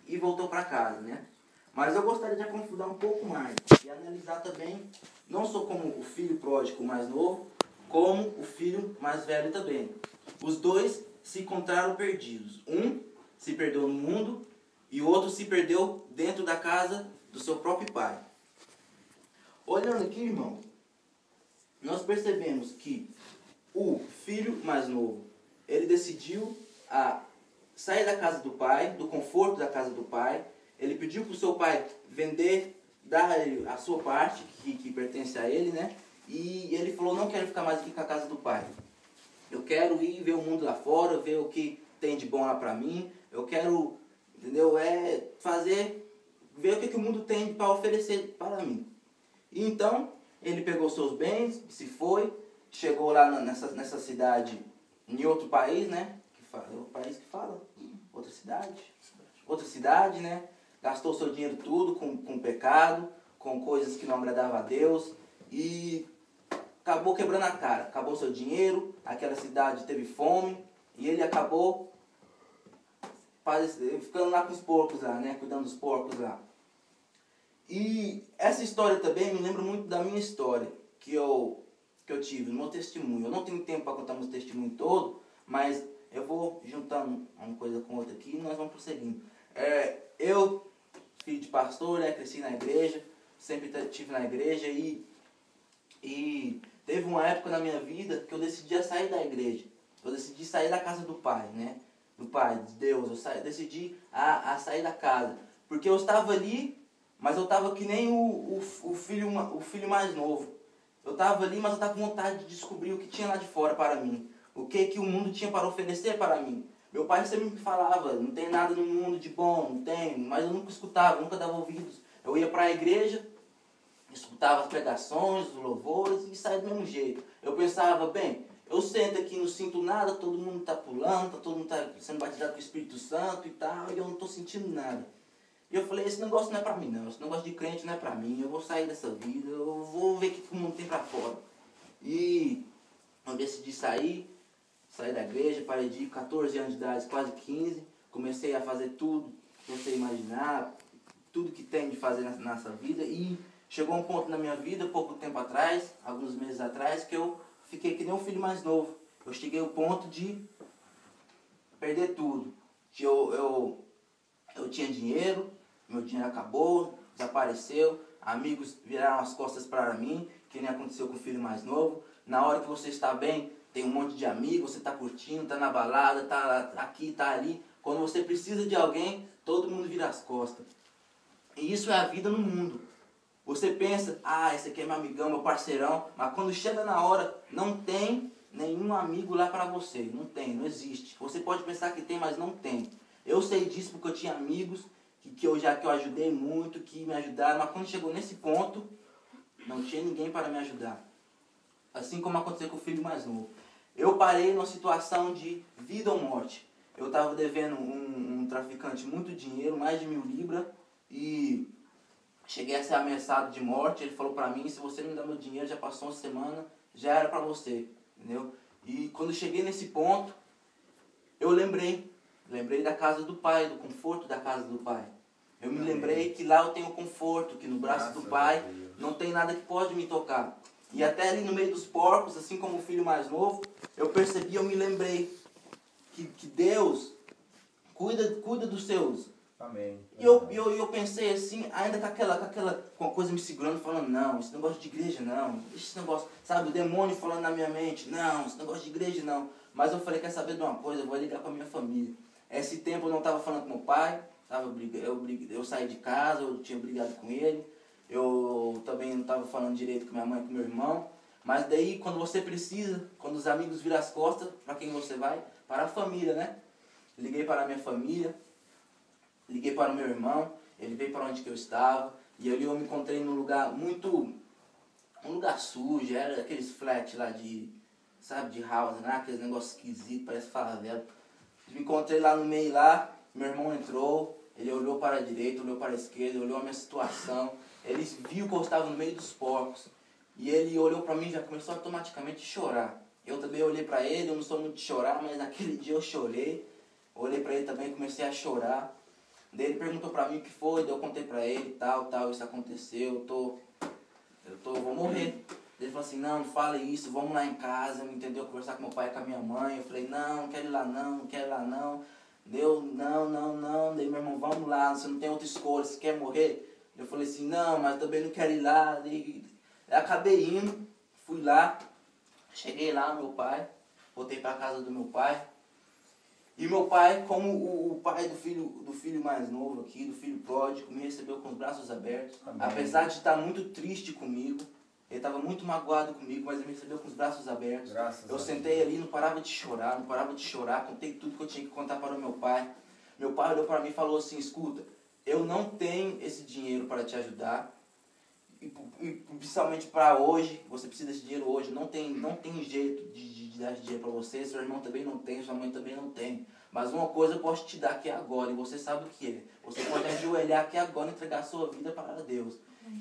e voltou para casa, né? Mas eu gostaria de aprofundar um pouco mais e analisar também, não só como o filho pródigo mais novo, como o filho mais velho também. Os dois se encontraram perdidos. Um se perdeu no mundo e o outro se perdeu dentro da casa do seu próprio pai. Olhando aqui, irmão, nós percebemos que o filho mais novo, ele decidiu sair da casa do pai, do conforto da casa do pai. Ele pediu para o seu pai vender, dar a sua parte, que pertence a ele, né? E ele falou, não quero ficar mais aqui com a casa do pai. Eu quero ir ver o mundo lá fora, ver o que tem de bom lá para mim. Eu quero, entendeu? Ver o que o mundo tem para oferecer para mim. E então, ele pegou seus bens, se foi, chegou lá nessa cidade, em outro país, né? É o país que fala? Outra cidade, né? Gastou seu dinheiro tudo com pecado, com coisas que não agradavam a Deus. E acabou quebrando a cara. Acabou seu dinheiro, aquela cidade teve fome. E ele acabou ficando lá com os porcos lá, né? Cuidando dos porcos lá. E essa história também me lembra muito da minha história, que eu tive, no meu testemunho. Eu não tenho tempo para contar meu testemunho todo, mas eu vou juntando uma coisa com outra aqui e nós vamos prosseguindo. Eu, filho de pastor, né, cresci na igreja, sempre estive na igreja e teve uma época na minha vida que eu decidi sair da igreja. Eu decidi sair da casa do pai, né? Do pai, de Deus. Eu decidi a sair da casa. Porque eu estava ali, mas eu estava que nem o filho mais novo. Eu estava ali, mas eu estava com vontade de descobrir o que tinha lá de fora para mim. O que o mundo tinha para oferecer para mim. Meu pai sempre me falava, não tem nada no mundo de bom, não tem. Mas eu nunca escutava, nunca dava ouvidos. Eu ia para a igreja, escutava as pregações, os louvores e saía do mesmo jeito. Eu pensava, bem, eu sento aqui, não sinto nada, todo mundo está pulando, todo mundo está sendo batizado com o Espírito Santo e tal, e eu não estou sentindo nada. E eu falei, esse negócio não é pra mim não, esse negócio de crente não é pra mim, eu vou sair dessa vida, eu vou ver o que o mundo tem pra fora. E eu decidi sair da igreja, parei de ir, 14 anos de idade, quase 15, comecei a fazer tudo que você imaginar, tudo que tem de fazer nessa vida, e chegou um ponto na minha vida, pouco tempo atrás, alguns meses atrás, que eu fiquei que nem um filho mais novo. Eu cheguei ao ponto de perder tudo. Eu tinha dinheiro, meu dinheiro acabou, desapareceu, amigos viraram as costas para mim, que nem aconteceu com o filho mais novo. Na hora que você está bem, tem um monte de amigos, você está curtindo, está na balada, está aqui, está ali. Quando você precisa de alguém, todo mundo vira as costas. E isso é a vida no mundo. Você pensa, esse aqui é meu amigão, meu parceirão, mas quando chega na hora, não tem nenhum amigo lá para você. Não tem, não existe. Você pode pensar que tem, mas não tem. Eu sei disso porque eu tinha amigos que eu ajudei muito, que me ajudaram, mas quando chegou nesse ponto, não tinha ninguém para me ajudar. Assim como aconteceu com o filho mais novo. Eu parei numa situação de vida ou morte. Eu estava devendo um traficante muito dinheiro, mais de 1.000 libras, e cheguei a ser ameaçado de morte. Ele falou para mim, se você não me dá meu dinheiro, já passou uma semana, já era para você, entendeu? E quando eu cheguei nesse ponto, eu lembrei da casa do pai, do conforto da casa do pai. Eu me lembrei que lá eu tenho conforto, que no braço do pai não tem nada que pode me tocar. E até ali no meio dos porcos, assim como o filho mais novo, eu percebi, eu me lembrei que Deus cuida dos seus. Amém. E eu pensei assim, ainda com a coisa me segurando, falando, não, esse negócio de igreja não, esse negócio, sabe, o demônio falando na minha mente, não, esse negócio de igreja não. Mas eu falei, quer saber de uma coisa, eu vou ligar para minha família. Esse tempo eu não estava falando com meu pai, eu saí de casa, eu tinha brigado com ele, eu também não estava falando direito com minha mãe e com meu irmão. Mas daí, quando você precisa, quando os amigos viram as costas, para quem você vai? Para a família, né? Liguei para a minha família, liguei para o meu irmão, ele veio para onde que eu estava, e ali eu me encontrei num lugar um lugar sujo, era aqueles flats lá de house, né? Aqueles negócios esquisitos, parece favela. Me encontrei lá no meio lá, meu irmão entrou, ele olhou para a direita, olhou para a esquerda, olhou a minha situação, ele viu que eu estava no meio dos porcos, e ele olhou para mim e já começou automaticamente a chorar. Eu também olhei para ele, eu não sou muito de chorar, mas naquele dia eu chorei, olhei para ele também e comecei a chorar. Daí ele perguntou pra mim o que foi, daí eu contei pra ele, tal, isso aconteceu, vou morrer. Ele falou assim, não fala isso, vamos lá em casa, entendeu? Conversar com meu pai e com a minha mãe. Eu falei, não quero ir lá não quero ir lá não. Deu, não. Daí meu irmão, vamos lá, você não tem outra escolha, você quer morrer? Eu falei assim, não, mas também não quero ir lá. Daí acabei indo, fui lá, cheguei lá, meu pai, voltei pra casa do meu pai. E meu pai, como o pai do filho mais novo aqui, do filho pródigo, me recebeu com os braços abertos. Amém. Apesar de estar muito triste comigo, ele estava muito magoado comigo, mas ele me recebeu com os braços abertos. Eu sentei ali, não parava de chorar, contei tudo que eu tinha que contar para o meu pai. Meu pai olhou para mim e falou assim, escuta, eu não tenho esse dinheiro para te ajudar, e principalmente para hoje, você precisa desse dinheiro hoje, não tem jeito de dar esse dinheiro para você, seu irmão também não tem, sua mãe também não tem. Mas uma coisa eu posso te dar aqui agora, e você sabe o que é. Você pode ajoelhar aqui agora e entregar a sua vida para Deus.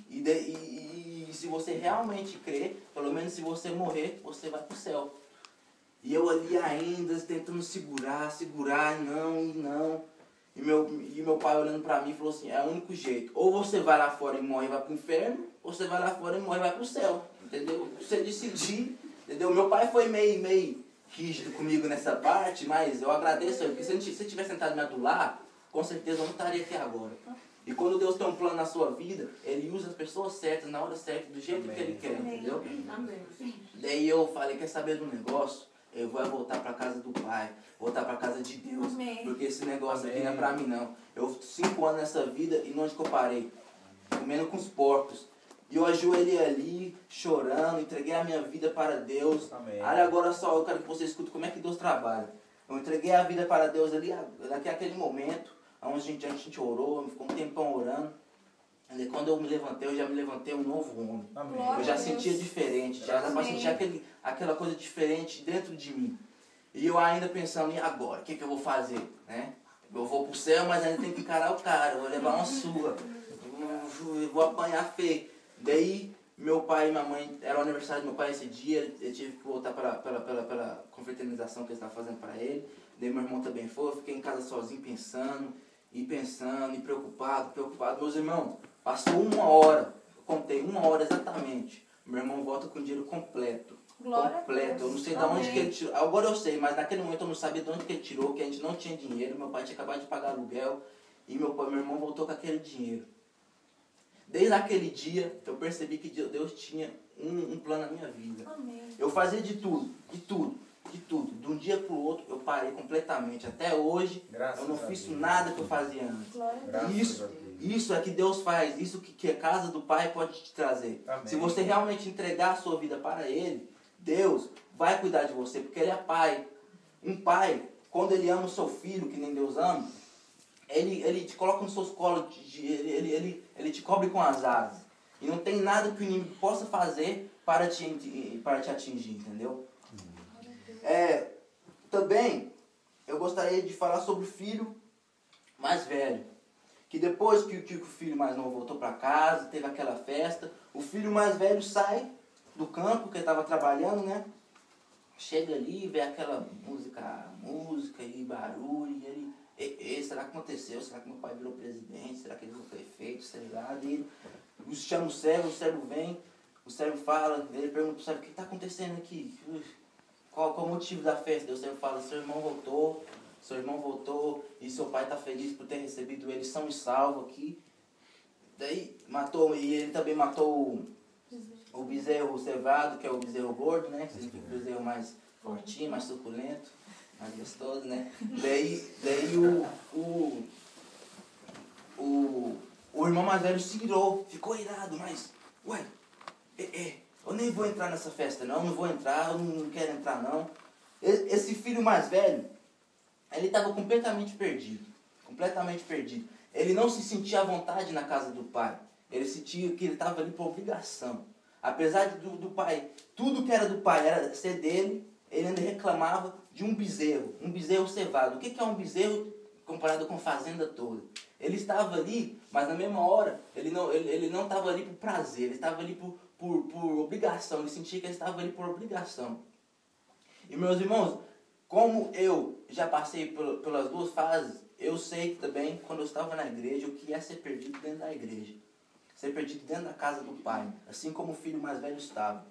E se você realmente crer, pelo menos se você morrer, você vai para o céu. E eu ali ainda tentando segurar, não. E meu pai olhando pra mim falou assim, é o único jeito. Ou você vai lá fora e morre e vai pro inferno, ou você vai lá fora e morre e vai pro céu. Entendeu? Você decidir, entendeu? Meu pai foi meio rígido comigo nessa parte, mas eu agradeço ele, porque se ele tivesse sentado me adular, com certeza eu não estaria aqui agora. E quando Deus tem um plano na sua vida, Ele usa as pessoas certas, na hora certa, do jeito que Ele quer, entendeu? Daí eu falei, quer saber do negócio? Eu vou voltar para casa do Pai, voltar para casa de Deus, porque esse negócio aqui não é para mim não. Eu 5 anos nessa vida e onde que eu parei? Comendo com os porcos. E eu ajoelhei ali, chorando, entreguei a minha vida para Deus. Olha, agora só eu quero que você escute como é que Deus trabalha. Eu entreguei a vida para Deus ali, naquele momento, onde a gente orou, ficou um tempão orando. E quando eu me levantei, eu já me levantei um novo homem. Amém. Eu já sentia diferente, já dava para sentir aquela coisa diferente dentro de mim. E eu ainda pensando, e agora? O que eu vou fazer? Né? Eu vou pro céu, mas ainda tenho que encarar o cara, eu vou levar uma surra, eu vou apanhar feio. Daí, meu pai e minha mãe, era o aniversário do meu pai esse dia, eu tive que voltar pela confraternização que eles estavam fazendo para ele. Daí meu irmão também foi, eu fiquei em casa sozinho pensando, e preocupado. Meus irmãos, passou 1 hora, eu contei 1 hora exatamente. Meu irmão volta com o dinheiro completo. Completo. Eu não sei de onde que ele tirou. Agora eu sei, mas naquele momento eu não sabia de onde que ele tirou, que a gente não tinha dinheiro. Meu pai tinha acabado de pagar aluguel e meu irmão voltou com aquele dinheiro. Desde aquele dia eu percebi que Deus tinha um plano na minha vida. Amém. Eu fazia de tudo. De um dia para o outro eu parei completamente. Até hoje eu não fiz nada que eu fazia antes. Isso é que Deus faz, isso que a casa do Pai pode te trazer. Amém. Se você realmente entregar a sua vida para Ele, Deus vai cuidar de você, porque Ele é Pai. Um pai, quando Ele ama o seu filho, que nem Deus ama, Ele te coloca nos seus colos, ele te cobre com as asas. E não tem nada que o inimigo possa fazer para te atingir, entendeu? Também, eu gostaria de falar sobre o filho mais velho. Que depois que o filho mais novo voltou para casa, teve aquela festa, o filho mais velho sai do campo, que ele estava trabalhando, né? Chega ali, vê aquela música e barulho, e ele, será que aconteceu? Será que meu pai virou presidente? Será que ele virou prefeito? Sei lá. E ele chama o servo vem, o servo fala, ele pergunta pro servo, o que está acontecendo aqui? Qual o motivo da festa? O servo fala, seu irmão voltou e seu pai está feliz por ter recebido ele são e salvo aqui. Daí e ele também matou o bezerro cevado, que é o bezerro gordo, né? Que significa o bezerro mais fortinho, mais suculento, mais gostoso, né? Daí o irmão mais velho se irou, ficou irado, mas, eu nem vou entrar nessa festa não vou entrar, eu não quero entrar não. Esse filho mais velho, ele estava completamente perdido. Ele não se sentia à vontade na casa do pai. Ele sentia que ele estava ali por obrigação. Apesar do pai, tudo que era do pai era ser dele, ele ainda reclamava de um bezerro cevado. O que é um bezerro comparado com a fazenda toda? Ele estava ali, mas na mesma hora, ele não estava ali por prazer, ele estava ali por obrigação, ele sentia que ele estava ali por obrigação. E meus irmãos, como eu já passei pelas duas fases, eu sei também, quando eu estava na igreja, o que é ser perdido dentro da igreja. Ser perdido dentro da casa do Pai, assim como o filho mais velho estava.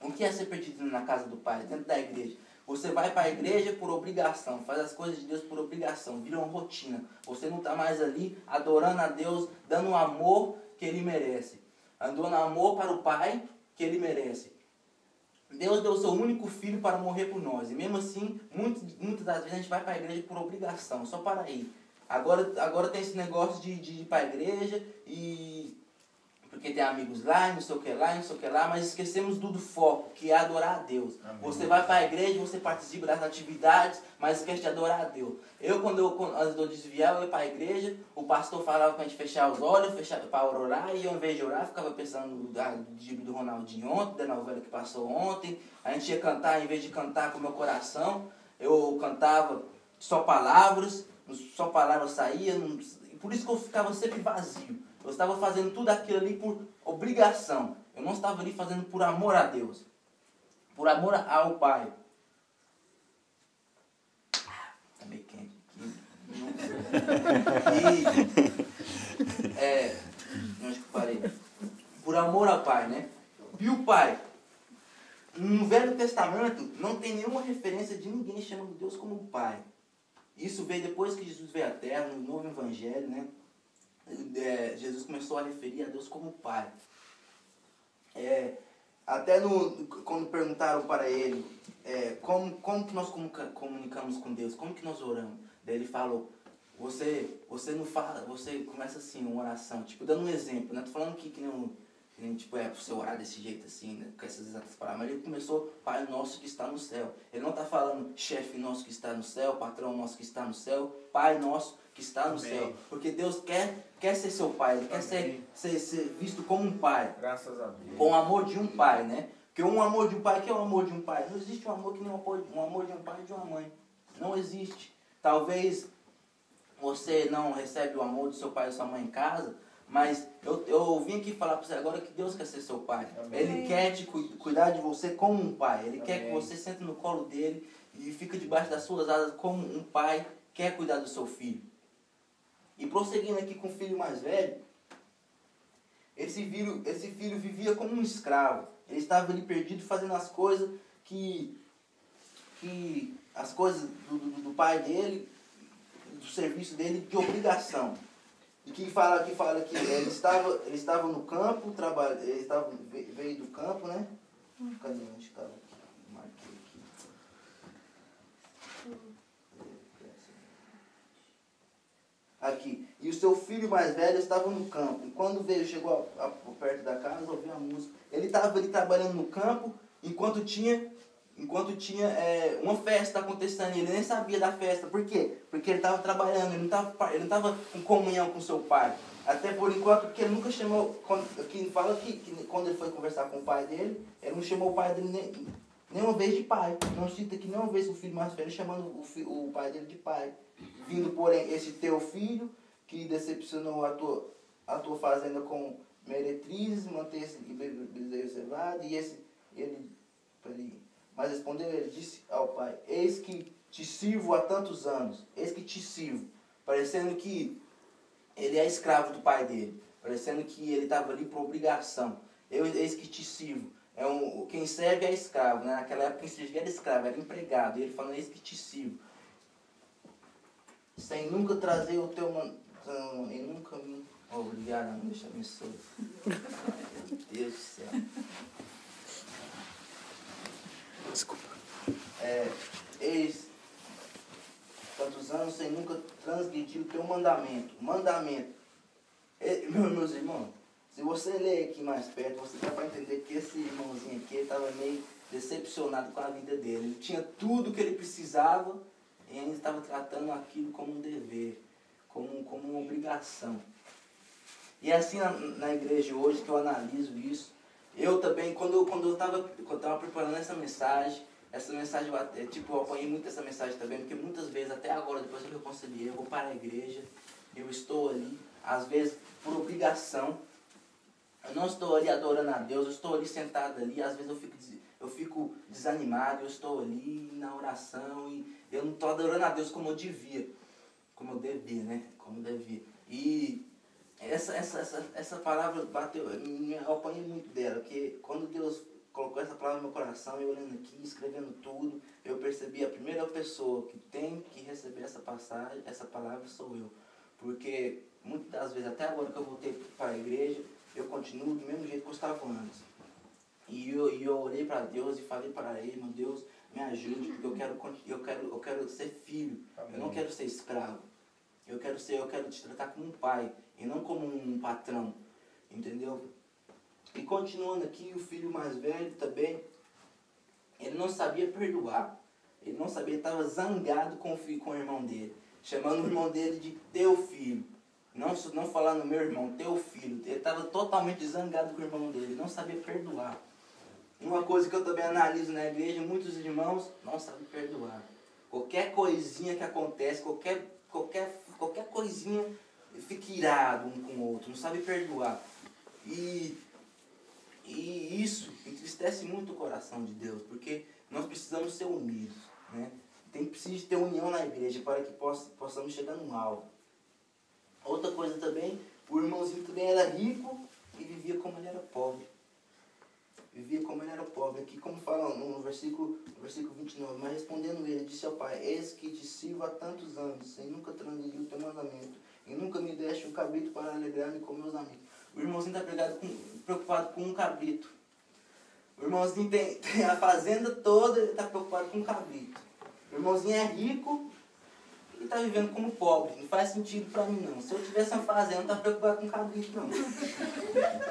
O que é ser perdido na casa do Pai, dentro da igreja? Você vai para a igreja por obrigação, faz as coisas de Deus por obrigação, vira uma rotina. Você não está mais ali adorando a Deus, dando o amor que Ele merece. Dando amor para o Pai que Ele merece. Deus deu o seu único filho para morrer por nós. E mesmo assim, muitas das vezes a gente vai para a igreja por obrigação, só para ir. Agora tem esse negócio de ir para a igreja e... porque tem amigos lá, não sei o que lá, não sei o que lá, mas esquecemos do foco, que é adorar a Deus. Amém. Você vai para a igreja, você participa das atividades, mas esquece de adorar a Deus. Antes de eu desviar, eu ia para a igreja, o pastor falava para a gente fechar os olhos, para orar, e eu, ao invés de orar, ficava pensando no livro do Ronaldinho ontem, da novela que passou ontem. A gente ia cantar, em vez de cantar com o meu coração, eu cantava só palavras saíam, por isso que eu ficava sempre vazio. Eu estava fazendo tudo aquilo ali por obrigação. Eu não estava ali fazendo por amor a Deus. Por amor ao Pai. Tá meio quente aqui. Onde que eu parei? Por amor ao Pai, né? E o Pai? No Velho Testamento não tem nenhuma referência de ninguém chamando Deus como Pai. Isso veio depois que Jesus veio à Terra, no novo Evangelho, né? Jesus começou a referir a Deus como Pai. Até quando perguntaram para ele como que nós comunicamos com Deus, como que nós oramos, daí ele falou, você não fala, você começa assim, uma oração, tipo, dando um exemplo, não estou falando que nem tipo, para você orar desse jeito assim, né, com essas exatas palavras, mas ele começou, Pai nosso que está no céu. Ele não está falando chefe nosso que está no céu, patrão nosso que está no céu, Pai nosso que está no céu. Porque Deus quer ser seu Pai, Ele quer ser visto como um Pai. Graças a Deus. Com o amor de um Pai, né? Porque um amor de um Pai, que é o amor de um Pai? Não existe um amor que nem um amor de um Pai e de uma mãe. Não existe. Talvez você não recebe o amor do seu pai e da sua mãe em casa, mas eu vim aqui falar para você agora que Deus quer ser seu pai. Amém. Ele quer te cuidar de você como um pai. Ele Amém. Quer que você sente no colo dele e fique debaixo das suas asas como um pai quer cuidar do seu filho. E prosseguindo aqui com o filho mais velho, esse filho vivia como um escravo. Ele estava ali perdido fazendo as coisas as coisas do pai dele, do serviço dele de obrigação. E que fala que ele estava no campo, veio do campo, né? Cadê onde estava aqui? Marquei aqui. E o seu filho mais velho estava no campo. E quando chegou perto da casa, ouviu a música. Ele estava ali trabalhando no campo, enquanto tinha uma festa acontecendo. Ele nem sabia da festa. Por quê? Porque ele estava trabalhando, ele não estava com comunhão com seu pai. Até por enquanto, porque ele nunca chamou... Quem fala que quando ele foi conversar com o pai dele, ele não chamou o pai dele nenhuma vez de pai. Não cita que nenhuma vez o filho mais velho chamando o pai dele de pai. Vindo, porém, esse teu filho, que decepcionou a tua fazenda com meretrizes, manter-se bezerro cevado, e mas respondeu ele, disse ao pai, eis que te sirvo há tantos anos, eis que te sirvo, parecendo que ele é escravo do pai dele, parecendo que ele estava ali por obrigação, eis que te sirvo. Quem serve é escravo, né? Naquela época quem servia era escravo, era empregado, e ele falando, eis que te sirvo, sem nunca trazer o teu e nunca me... Obrigado, não deixa abençoe. Meu Deus do céu. Desculpa. Eis tantos anos sem nunca transgredir o teu mandamento. Meus irmãos, se você ler aqui mais perto, você vai entender que esse irmãozinho aqui estava meio decepcionado com a vida dele. Ele tinha tudo que ele precisava e ainda estava tratando aquilo como um dever, como uma obrigação. E é assim na igreja hoje que eu analiso isso. Eu também, quando eu estava preparando essa mensagem eu apanhei muito essa mensagem também, porque muitas vezes, até agora, depois que eu reconciliei, eu vou para a igreja, eu estou ali, às vezes por obrigação, eu não estou ali adorando a Deus, eu estou ali sentado ali, às vezes eu fico desanimado, eu estou ali na oração e eu não estou adorando a Deus como eu devia. como eu devia, né? Como eu devia. E essa palavra bateu, eu apanhei muito dela, porque quando Deus colocou essa palavra no meu coração, eu olhando aqui, escrevendo tudo, eu percebi a primeira pessoa que tem que receber essa passagem, essa palavra sou eu. Porque muitas das vezes, até agora que eu voltei para a igreja, eu continuo do mesmo jeito que eu estava antes. E eu orei para Deus e falei para Ele, meu Deus, me ajude, porque eu quero ser filho. Amém. Eu não quero ser escravo. Eu quero te tratar como um pai e não como um patrão. Entendeu? E continuando aqui, o filho mais velho também, ele não sabia perdoar. Ele não sabia, ele estava zangado com o irmão dele. Chamando o irmão dele de teu filho. Não falando meu irmão, teu filho. Ele estava totalmente zangado com o irmão dele. Ele não sabia perdoar. Uma coisa que eu também analiso na igreja, muitos irmãos não sabem perdoar. Qualquer coisinha que acontece, qualquer coisinha, fica irado um com o outro, não sabe perdoar. E isso entristece muito o coração de Deus, porque nós precisamos ser unidos, né? Precisa ter união na igreja para que possamos chegar num alvo. Outra coisa também, o irmãozinho também era rico e vivia como ele era pobre. Vivia como ele era pobre. Aqui como fala no versículo 29, mas respondendo ele, disse ao pai, eis que te sirvo há tantos anos, sem nunca transgredir o teu mandamento, e nunca me deste um cabrito para alegrar-me com meus amigos. O irmãozinho está preocupado com um cabrito. O irmãozinho tem a fazenda toda, ele está preocupado com um cabrito. O irmãozinho é rico e está vivendo como pobre. Não faz sentido para mim não. Se eu tivesse uma fazenda, eu não estava preocupado com cabrito não.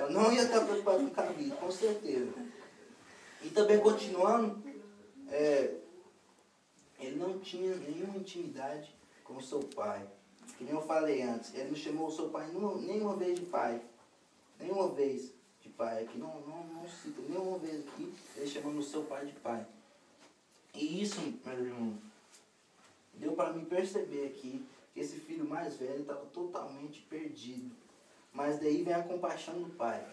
Eu não ia estar preocupado com cabrito, com certeza. E também continuando, ele não tinha nenhuma intimidade com o seu pai. Que nem eu falei antes, ele não chamou o seu pai nenhuma vez de pai. Nenhuma vez de pai. Aqui não cita nenhuma vez aqui ele chamando o seu pai de pai. E isso, meu irmão, deu para mim perceber aqui que esse filho mais velho estava totalmente perdido. Mas daí vem a compaixão do pai.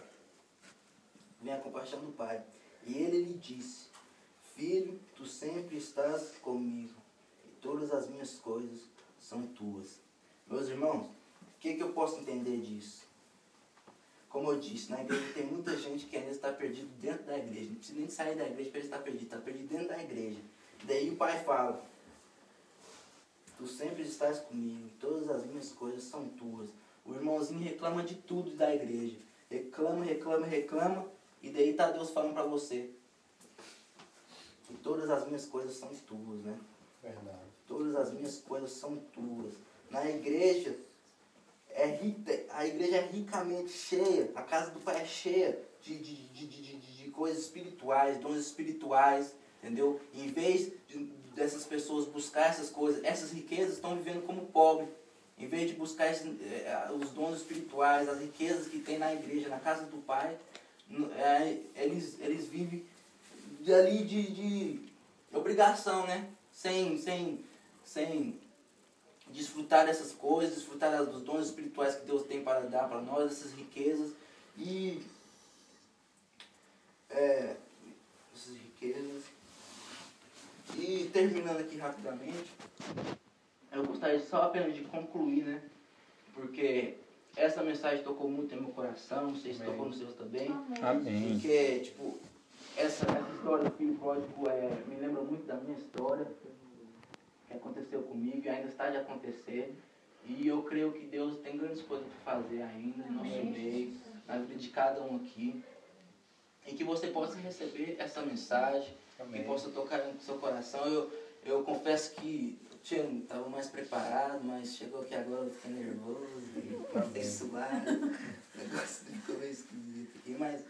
Vem a compaixão do pai. E ele lhe disse, filho, tu sempre estás comigo, e todas as minhas coisas são tuas. Meus irmãos, o que eu posso entender disso? Como eu disse, na igreja tem muita gente que ainda está perdido dentro da igreja. Não precisa nem sair da igreja para ele estar perdido. Está perdido dentro da igreja. Daí o pai fala, tu sempre estás comigo, todas as minhas coisas são tuas. O irmãozinho reclama de tudo da igreja. Reclama. E daí está Deus falando para você. E todas as minhas coisas são tuas, né? Verdade. Todas as minhas coisas são tuas. Na igreja, a igreja é ricamente cheia. A casa do Pai é cheia de coisas espirituais, dons espirituais. Entendeu? Em vez dessas pessoas buscar essas coisas, essas riquezas, estão vivendo como pobres. Em vez de buscar os dons espirituais, as riquezas que tem na igreja, na casa do Pai, eles vivem ali de obrigação, né? Sem desfrutar dessas coisas, desfrutar dos dons espirituais que Deus tem para dar para nós, essas riquezas. Essas riquezas. E terminando aqui rapidamente, eu gostaria só apenas de concluir, né? Porque essa mensagem tocou muito no meu coração, não sei se tocou no seu também. Amém. Porque, tipo, essa história do filho pródigo me lembra muito da minha história, que aconteceu comigo e ainda está de acontecer. E eu creio que Deus tem grandes coisas para fazer ainda no nosso meio, na vida de cada um aqui. E que você possa receber essa mensagem, que possa tocar no seu coração. Eu confesso que eu estava mais preparado, mas chegou aqui agora, eu fiquei nervoso, fiquei suado, o negócio ficou meio esquisito aqui, mas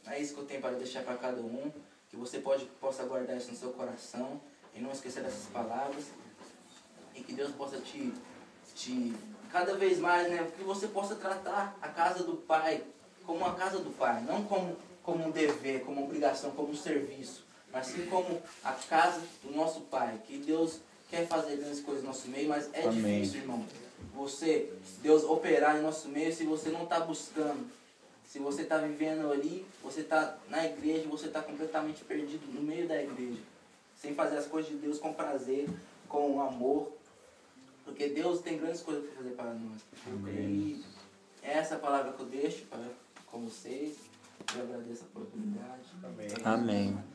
é isso que eu tenho para deixar para cada um, que você possa guardar isso no seu coração e não esquecer dessas palavras, e que Deus possa te cada vez mais, né, que você possa tratar a casa do Pai como a casa do Pai, não como um dever, como uma obrigação, como um serviço, mas sim como a casa do nosso Pai, que Deus quer fazer grandes coisas no nosso meio, mas é Amém. difícil, irmão, Deus operar em nosso meio se você não está buscando, se você está vivendo ali, você está na igreja, você está completamente perdido no meio da igreja, sem fazer as coisas de Deus com prazer, com amor, Porque Deus tem grandes coisas para fazer para nós. Amém. E é essa palavra que eu deixo com vocês. Eu agradeço a oportunidade. Amém. Amém.